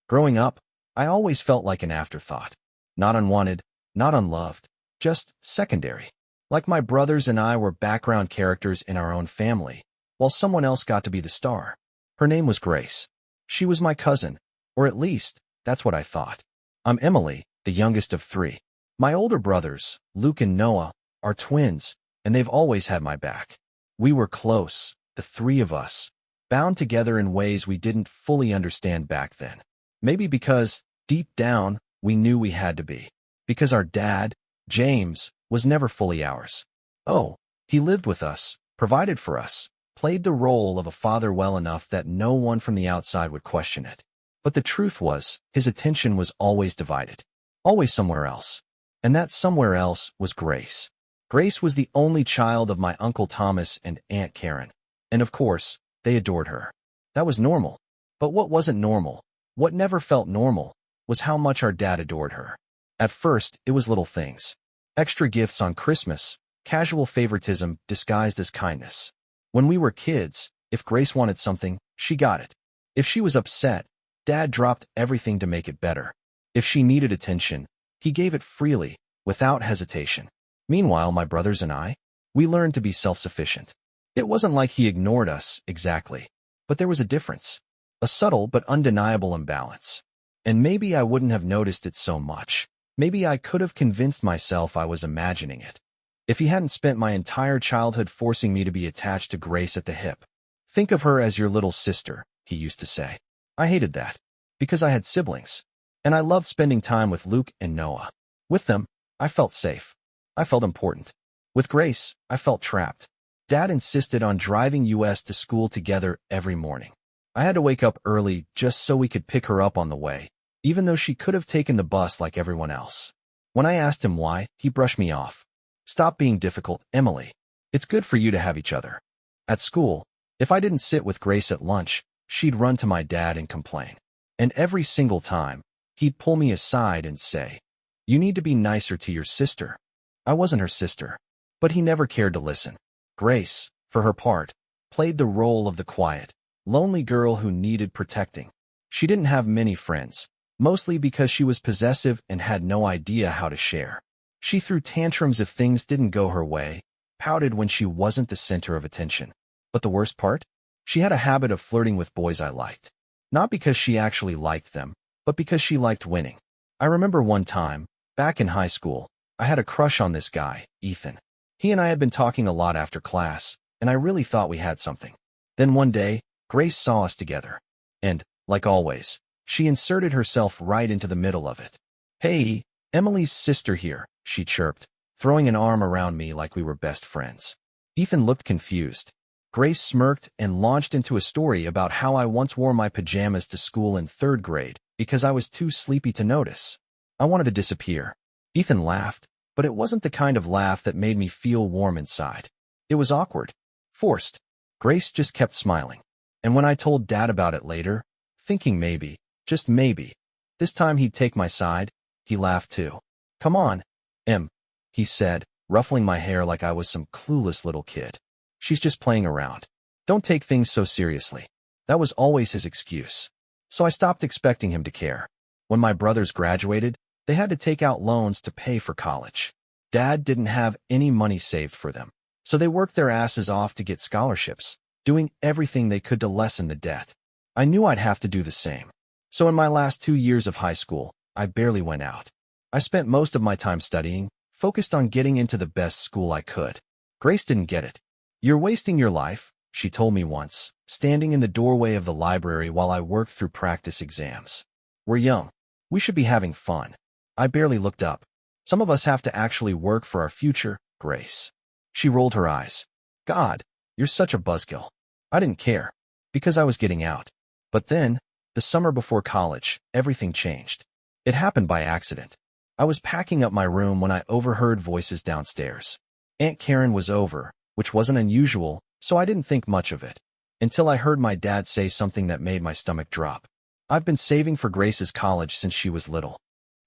Growing up, I always felt like an afterthought. Not unwanted, not unloved, just secondary. Like my brothers and I were background characters in our own family, while someone else got to be the star. Her name was Grace. She was my cousin, or at least, that's what I thought. I'm Emily, the youngest of three. My older brothers, Luke and Noah, are twins, and they've always had my back. We were close, the three of us, bound together in ways we didn't fully understand back then. Maybe because, deep down, we knew we had to be. Because our dad, James, was never fully ours. Oh, he lived with us, provided for us, played the role of a father well enough that no one from the outside would question it. But the truth was, his attention was always divided, always somewhere else. And that somewhere else was Grace. Grace was the only child of my Uncle Thomas and Aunt Karen. And of course, they adored her. That was normal. But what wasn't normal, what never felt normal, was how much our dad adored her. At first, it was little things. Extra gifts on Christmas, casual favoritism disguised as kindness. When we were kids, if Grace wanted something, she got it. If she was upset, Dad dropped everything to make it better. If she needed attention, he gave it freely, without hesitation. Meanwhile, my brothers and I, we learned to be self-sufficient. It wasn't like he ignored us, exactly. But there was a difference. A subtle but undeniable imbalance. And maybe I wouldn't have noticed it so much. Maybe I could have convinced myself I was imagining it. If he hadn't spent my entire childhood forcing me to be attached to Grace at the hip. Think of her as your little sister, he used to say. I hated that. Because I had siblings. And I loved spending time with Luke and Noah. With them, I felt safe. I felt important. With Grace, I felt trapped. Dad insisted on driving us to school together every morning. I had to wake up early just so we could pick her up on the way, even though she could have taken the bus like everyone else. When I asked him why, he brushed me off. Stop being difficult, Emily. It's good for you to have each other. At school, if I didn't sit with Grace at lunch, she'd run to my dad and complain. And every single time, he'd pull me aside and say, "You need to be nicer to your sister." I wasn't her sister, but he never cared to listen. Grace, for her part, played the role of the quiet, lonely girl who needed protecting. She didn't have many friends, mostly because she was possessive and had no idea how to share. She threw tantrums if things didn't go her way, pouted when she wasn't the center of attention. But the worst part? She had a habit of flirting with boys I liked. Not because she actually liked them, but because she liked winning. I remember one time, back in high school, I had a crush on this guy, Ethan. He and I had been talking a lot after class, and I really thought we had something. Then one day, Grace saw us together. And, like always, she inserted herself right into the middle of it. "Hey, Emily's sister here," she chirped, throwing an arm around me like we were best friends. Ethan looked confused. Grace smirked and launched into a story about how I once wore my pajamas to school in 3rd grade because I was too sleepy to notice. I wanted to disappear. Ethan laughed, but it wasn't the kind of laugh that made me feel warm inside. It was awkward. Forced. Grace just kept smiling. And when I told Dad about it later, thinking maybe, just maybe, this time he'd take my side, he laughed too. "Come on, Em," he said, ruffling my hair like I was some clueless little kid. "She's just playing around. Don't take things so seriously." That was always his excuse. So I stopped expecting him to care. When my brothers graduated, they had to take out loans to pay for college. Dad didn't have any money saved for them, so they worked their asses off to get scholarships, doing everything they could to lessen the debt. I knew I'd have to do the same. So in my last 2 years of high school, I barely went out. I spent most of my time studying, focused on getting into the best school I could. Grace didn't get it. "You're wasting your life," she told me once, standing in the doorway of the library while I worked through practice exams. "We're young. We should be having fun." I barely looked up. "Some of us have to actually work for our future, Grace." She rolled her eyes. "God, you're such a buzzkill." I didn't care, because I was getting out. But then, the summer before college, everything changed. It happened by accident. I was packing up my room when I overheard voices downstairs. Aunt Karen was over, which wasn't unusual, so I didn't think much of it. Until I heard my dad say something that made my stomach drop. "I've been saving for Grace's college since she was little.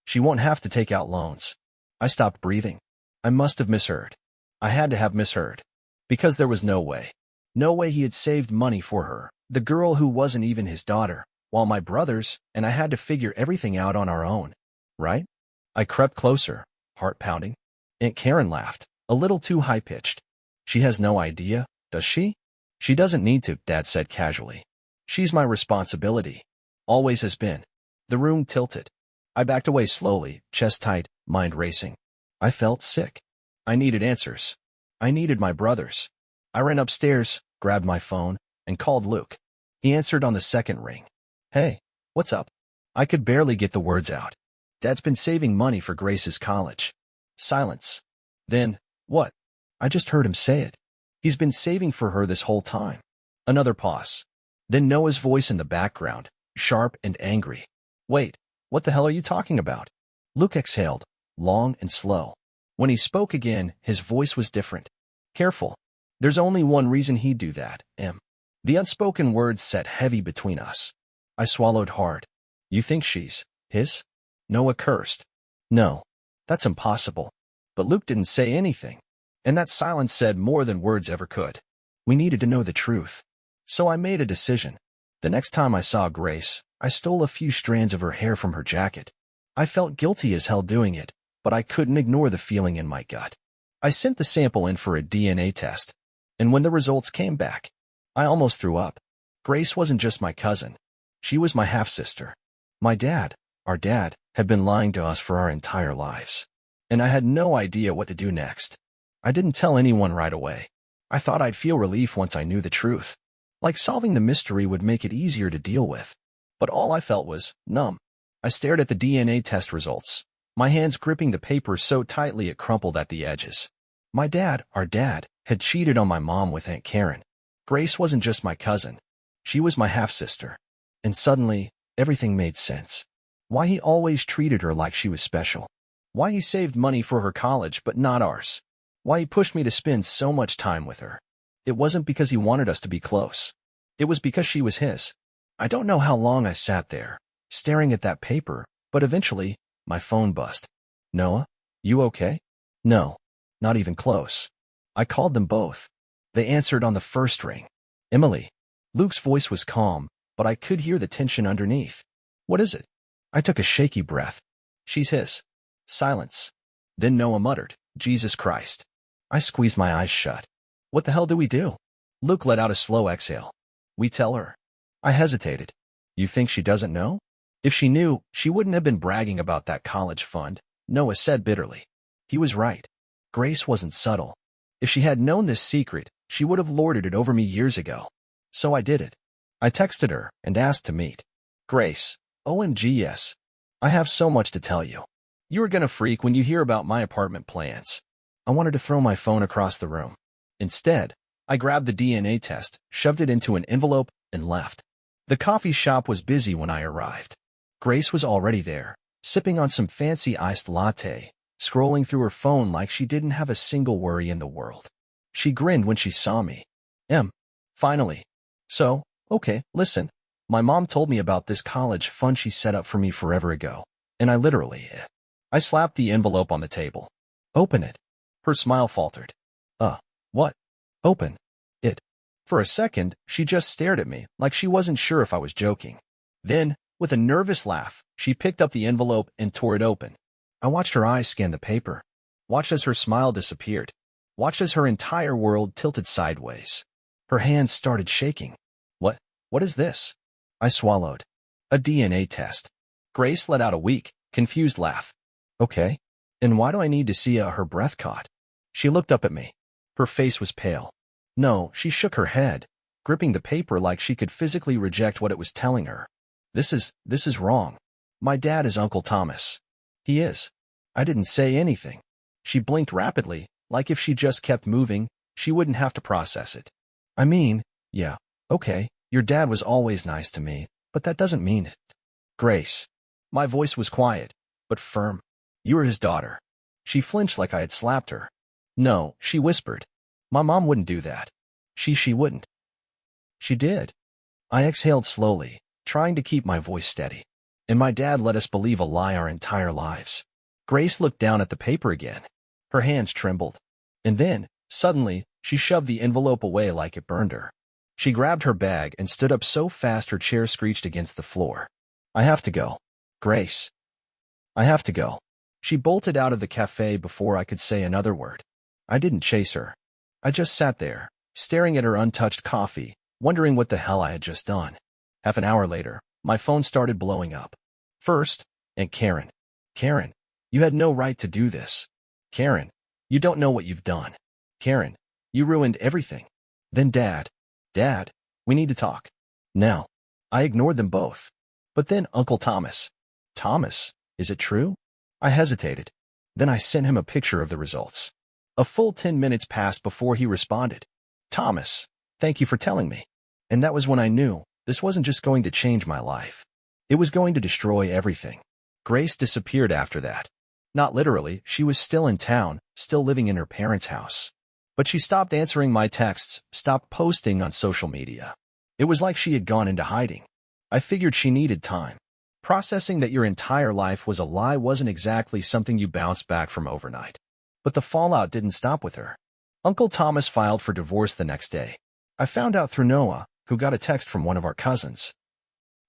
She won't have to take out loans." I stopped breathing. I must have misheard. I had to have misheard. Because there was no way. No way he had saved money for her, the girl who wasn't even his daughter. while my brothers and I had to figure everything out on our own, right? I crept closer, heart pounding. Aunt Karen laughed, a little too high-pitched. She has no idea, does she? She doesn't need to, Dad said casually. She's my responsibility. Always has been. The room tilted. I backed away slowly, chest tight, mind racing. I felt sick. I needed answers. I needed my brothers. I ran upstairs, grabbed my phone, and called Luke. He answered on the second ring. Hey, what's up? I could barely get the words out. Dad's been saving money for Grace's college. Silence. Then, what? I just heard him say it. He's been saving for her this whole time. Another pause. Then Noah's voice in the background, sharp and angry. Wait, what the hell are you talking about? Luke exhaled, long and slow. When he spoke again, his voice was different. Careful. There's only one reason he'd do that, Em. The unspoken words sat heavy between us. I swallowed hard. You think she's his? Noah cursed. No, that's impossible. But Luke didn't say anything. And that silence said more than words ever could. We needed to know the truth. So I made a decision. The next time I saw Grace, I stole a few strands of her hair from her jacket. I felt guilty as hell doing it, but I couldn't ignore the feeling in my gut. I sent the sample in for a DNA test. And when the results came back, I almost threw up. Grace wasn't just my cousin. She was my half-sister. My dad, our dad, had been lying to us for our entire lives. And I had no idea what to do next. I didn't tell anyone right away. I thought I'd feel relief once I knew the truth. Like solving the mystery would make it easier to deal with. But all I felt was numb. I stared at the DNA test results, my hands gripping the paper so tightly it crumpled at the edges. My dad, our dad, had cheated on my mom with Aunt Karen. Grace wasn't just my cousin. She was my half-sister. And suddenly, everything made sense. Why he always treated her like she was special. Why he saved money for her college but not ours. Why he pushed me to spend so much time with her. It wasn't because he wanted us to be close. It was because she was his. I don't know how long I sat there, staring at that paper, but eventually, my phone buzzed. Noah, you okay? No, not even close. I called them both. They answered on the first ring. Emily. Luke's voice was calm, but I could hear the tension underneath. What is it? I took a shaky breath. She's his. Silence. Then Noah muttered, Jesus Christ. I squeezed my eyes shut. What the hell do we do? Luke let out a slow exhale. We tell her. I hesitated. You think she doesn't know? If she knew, she wouldn't have been bragging about that college fund, Noah said bitterly. He was right. Grace wasn't subtle. If she had known this secret, she would have lorded it over me years ago. So I did it. I texted her and asked to meet. Grace, OMG yes. I have so much to tell you. You are gonna freak when you hear about my apartment plans. I wanted to throw my phone across the room. Instead, I grabbed the DNA test, shoved it into an envelope, and left. The coffee shop was busy when I arrived. Grace was already there, sipping on some fancy iced latte, scrolling through her phone like she didn't have a single worry in the world. She grinned when she saw me. Finally. So, okay, listen. My mom told me about this college fund she set up for me forever ago, and I slapped the envelope on the table. Open it. Her smile faltered. What? Open it. For a second, she just stared at me, like she wasn't sure if I was joking. Then, with a nervous laugh, she picked up the envelope and tore it open. I watched her eyes scan the paper. Watched as her smile disappeared. Watched as her entire world tilted sideways. Her hands started shaking. What is this? I swallowed. A DNA test. Grace let out a weak, confused laugh. Okay. And why do I need to see her breath caught? She looked up at me. Her face was pale. No, she shook her head, gripping the paper like she could physically reject what it was telling her. This is wrong. My dad is Uncle Thomas. He is. I didn't say anything. She blinked rapidly, like if she just kept moving, she wouldn't have to process it. I mean, yeah, okay, your dad was always nice to me, but that doesn't mean it. Grace. My voice was quiet, but firm. You are his daughter. She flinched like I had slapped her. No, she whispered. My mom wouldn't do that. She wouldn't. She did. I exhaled slowly, trying to keep my voice steady. And my dad let us believe a lie our entire lives. Grace looked down at the paper again. Her hands trembled. And then, suddenly, she shoved the envelope away like it burned her. She grabbed her bag and stood up so fast her chair screeched against the floor. I have to go. Grace. I have to go. She bolted out of the cafe before I could say another word. I didn't chase her. I just sat there, staring at her untouched coffee, wondering what the hell I had just done. Half an hour later, my phone started blowing up. First, Aunt Karen. Karen, you had no right to do this. Karen, you don't know what you've done. Karen, you ruined everything. Then Dad. Dad, we need to talk. Now. I ignored them both. But then Uncle Thomas. Thomas, is it true? I hesitated. Then I sent him a picture of the results. A full 10 minutes passed before he responded. Thomas, thank you for telling me. And that was when I knew this wasn't just going to change my life. It was going to destroy everything. Grace disappeared after that. Not literally, she was still in town, still living in her parents' house. But she stopped answering my texts, stopped posting on social media. It was like she had gone into hiding. I figured she needed time. Processing that your entire life was a lie wasn't exactly something you bounced back from overnight. But the fallout didn't stop with her. Uncle Thomas filed for divorce the next day. I found out through Noah, who got a text from one of our cousins.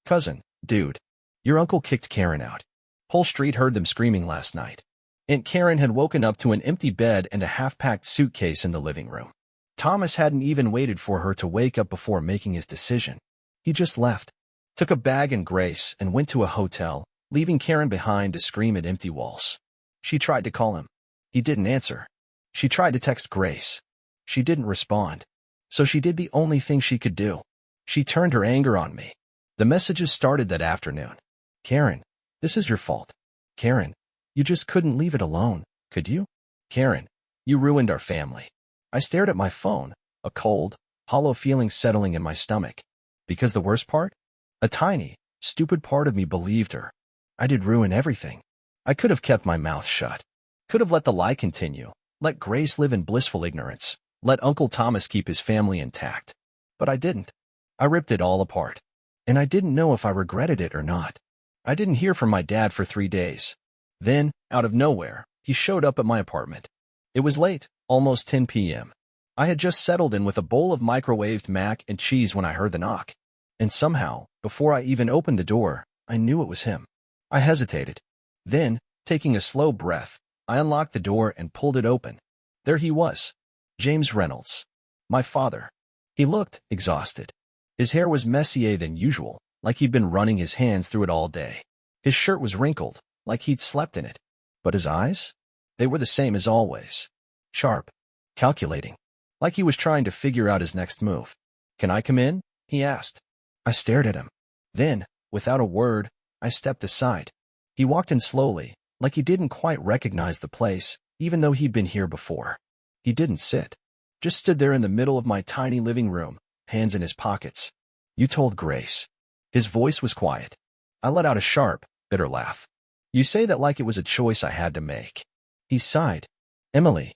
Cousin, dude, your uncle kicked Karen out. Whole street heard them screaming last night. Aunt Karen had woken up to an empty bed and a half-packed suitcase in the living room. Thomas hadn't even waited for her to wake up before making his decision. He just left, took a bag and Grace, and went to a hotel, leaving Karen behind to scream at empty walls. She tried to call him. He didn't answer. She tried to text Grace. She didn't respond. So she did the only thing she could do. She turned her anger on me. The messages started that afternoon. Karen, this is your fault. Karen, you just couldn't leave it alone, could you? Karen, you ruined our family. I stared at my phone, a cold, hollow feeling settling in my stomach. Because the worst part? A tiny, stupid part of me believed her. I did ruin everything. I could have kept my mouth shut. Could have let the lie continue. Let Grace live in blissful ignorance. Let Uncle Thomas keep his family intact. But I didn't. I ripped it all apart. And I didn't know if I regretted it or not. I didn't hear from my dad for 3 days. Then, out of nowhere, he showed up at my apartment. It was late, almost 10 p.m. I had just settled in with a bowl of microwaved mac and cheese when I heard the knock. And somehow, before I even opened the door, I knew it was him. I hesitated. Then, taking a slow breath, I unlocked the door and pulled it open. There he was. James Reynolds. My father. He looked exhausted. His hair was messier than usual, like he'd been running his hands through it all day. His shirt was wrinkled, like he'd slept in it. But his eyes? They were the same as always. Sharp. Calculating. Like he was trying to figure out his next move. Can I come in? He asked. I stared at him. Then, without a word, I stepped aside. He walked in slowly, like he didn't quite recognize the place, even though he'd been here before. He didn't sit. Just stood there in the middle of my tiny living room, hands in his pockets. You told Grace. His voice was quiet. I let out a sharp, bitter laugh. You say that like it was a choice I had to make. He sighed. Emily.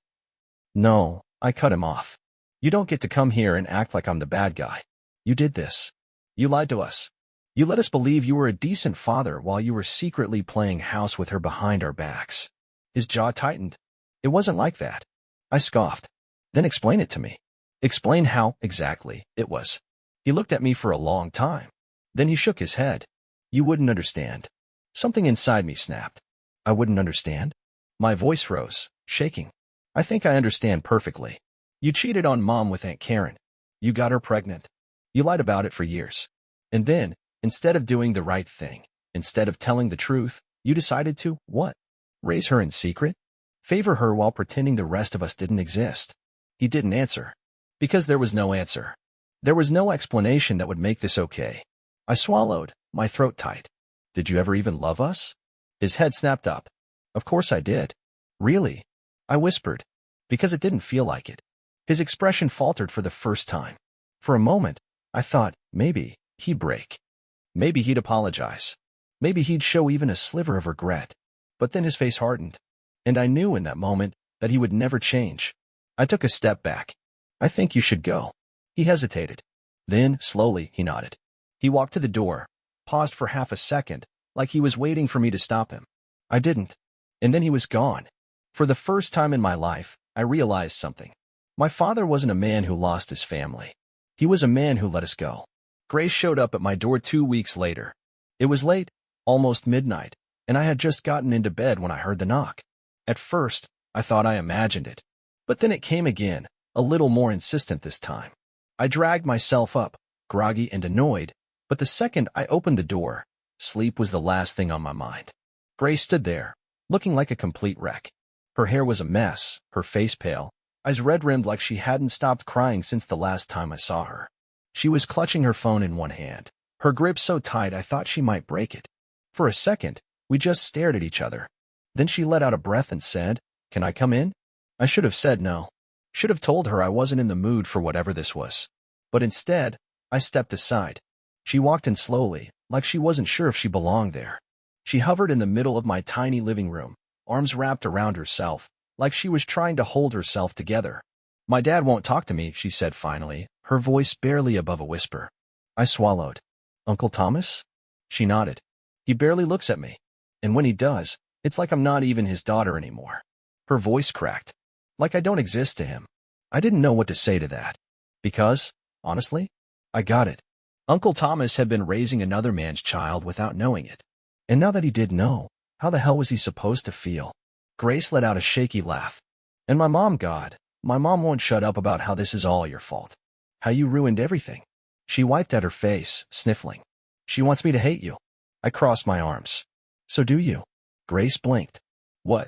No, I cut him off. You don't get to come here and act like I'm the bad guy. You did this. You lied to us. You let us believe you were a decent father while you were secretly playing house with her behind our backs. His jaw tightened. It wasn't like that. I scoffed. Then explain it to me. Explain how, exactly, it was. He looked at me for a long time. Then he shook his head. You wouldn't understand. Something inside me snapped. I wouldn't understand? My voice rose, shaking. I think I understand perfectly. You cheated on Mom with Aunt Karen. You got her pregnant. You lied about it for years. And then, instead of doing the right thing, instead of telling the truth, you decided to, what? Raise her in secret? Favor her while pretending the rest of us didn't exist. He didn't answer. Because there was no answer. There was no explanation that would make this okay. I swallowed, my throat tight. Did you ever even love us? His head snapped up. Of course I did. Really? I whispered. Because it didn't feel like it. His expression faltered for the first time. For a moment, I thought, maybe he'd break. Maybe he'd apologize. Maybe he'd show even a sliver of regret. But then his face hardened. And I knew in that moment that he would never change. I took a step back. I think you should go. He hesitated. Then, slowly, he nodded. He walked to the door, paused for half a second, like he was waiting for me to stop him. I didn't. And then he was gone. For the first time in my life, I realized something. My father wasn't a man who lost his family. He was a man who let us go. Grace showed up at my door 2 weeks later. It was late, almost midnight, and I had just gotten into bed when I heard the knock. At first, I thought I imagined it. But then it came again, a little more insistent this time. I dragged myself up, groggy and annoyed, but the second I opened the door, sleep was the last thing on my mind. Grace stood there, looking like a complete wreck. Her hair was a mess, her face pale, eyes red-rimmed like she hadn't stopped crying since the last time I saw her. She was clutching her phone in one hand, her grip so tight I thought she might break it. For a second, we just stared at each other. Then she let out a breath and said, "Can I come in?" I should have said no. Should have told her I wasn't in the mood for whatever this was. But instead, I stepped aside. She walked in slowly, like she wasn't sure if she belonged there. She hovered in the middle of my tiny living room, arms wrapped around herself, like she was trying to hold herself together. "My dad won't talk to me," she said finally, her voice barely above a whisper. I swallowed. "Uncle Thomas?" She nodded. "He barely looks at me. And when he does, it's like I'm not even his daughter anymore." Her voice cracked. Like I don't exist to him. I didn't know what to say to that. Because, honestly, I got it. Uncle Thomas had been raising another man's child without knowing it. And now that he did know, how the hell was he supposed to feel? Grace let out a shaky laugh. "And my mom, God, my mom won't shut up about how this is all your fault. How you ruined everything." She wiped at her face, sniffling. "She wants me to hate you." I crossed my arms. "So do you?" Grace blinked. "What?"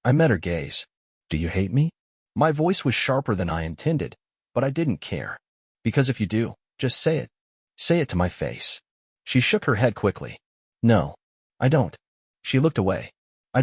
I met her gaze. "Do you hate me?" My voice was sharper than I intended, but I didn't care. "Because if you do, just say it. Say it to my face." She shook her head quickly. "No, I don't." She looked away. I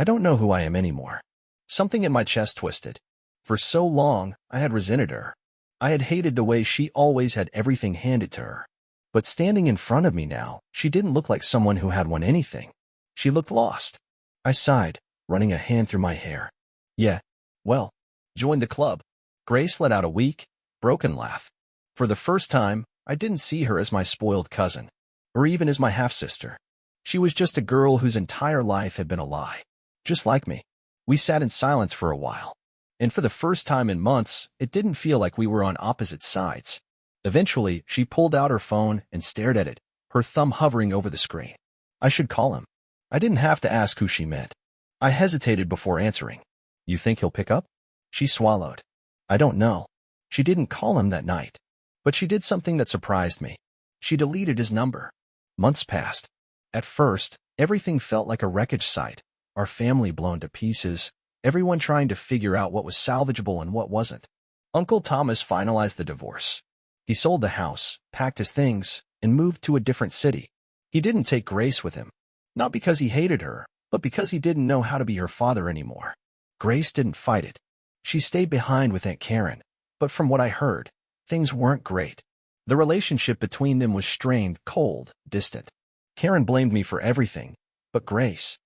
don't know who I am anymore." Something in my chest twisted. For so long, I had resented her. I had hated the way she always had everything handed to her. But standing in front of me now, she didn't look like someone who had won anything. She looked lost. I sighed, running a hand through my hair. "Yeah, well, join the club." Grace let out a weak, broken laugh. For the first time, I didn't see her as my spoiled cousin, or even as my half-sister. She was just a girl whose entire life had been a lie. Just like me. We sat in silence for a while. And for the first time in months, it didn't feel like we were on opposite sides. Eventually, she pulled out her phone and stared at it, her thumb hovering over the screen. I should call him. I didn't have to ask who she meant. I hesitated before answering. "You think he'll pick up?" She swallowed. "I don't know." She didn't call him that night. But she did something that surprised me. She deleted his number. Months passed. At first, everything felt like a wreckage site. Our family blown to pieces, everyone trying to figure out what was salvageable and what wasn't. Uncle Thomas finalized the divorce. He sold the house, packed his things, and moved to a different city. He didn't take Grace with him. Not because he hated her, but because he didn't know how to be her father anymore. Grace didn't fight it. She stayed behind with Aunt Karen, but from what I heard, things weren't great. The relationship between them was strained, cold, distant. Karen blamed me for everything, but Grace...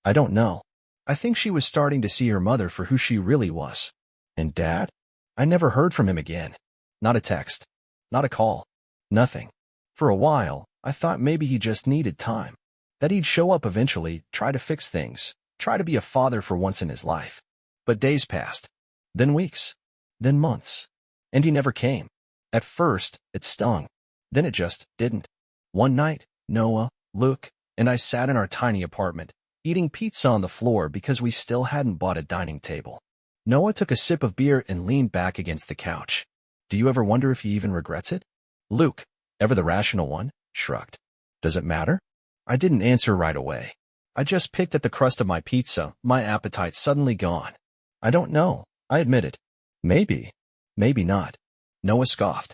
I don't know. I think she was starting to see her mother for who she really was. And Dad? I never heard from him again. Not a text. Not a call. Nothing. For a while, I thought maybe he just needed time. That he'd show up eventually, try to fix things, try to be a father for once in his life. But days passed. Then weeks. Then months. And he never came. At first, it stung. Then it just didn't. One night, Noah, Luke, and I sat in our tiny apartment, eating pizza on the floor because we still hadn't bought a dining table. Noah took a sip of beer and leaned back against the couch. "Do you ever wonder if he even regrets it?" Luke, ever the rational one, shrugged. "Does it matter?" I didn't answer right away. I just picked at the crust of my pizza, my appetite suddenly gone. "I don't know," I admitted. "Maybe. Maybe not." Noah scoffed.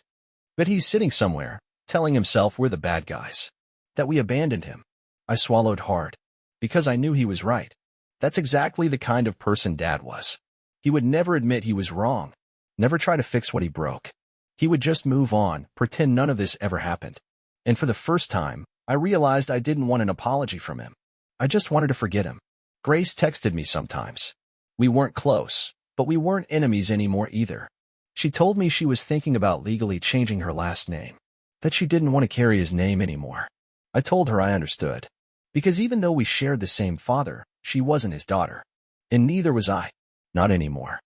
"But he's sitting somewhere, telling himself we're the bad guys. That we abandoned him." I swallowed hard. Because I knew he was right. That's exactly the kind of person Dad was. He would never admit he was wrong, never try to fix what he broke. He would just move on, pretend none of this ever happened. And for the first time, I realized I didn't want an apology from him. I just wanted to forget him. Grace texted me sometimes. We weren't close, but we weren't enemies anymore either. She told me she was thinking about legally changing her last name, that she didn't want to carry his name anymore. I told her I understood. Because even though we shared the same father, she wasn't his daughter. And neither was I. Not anymore.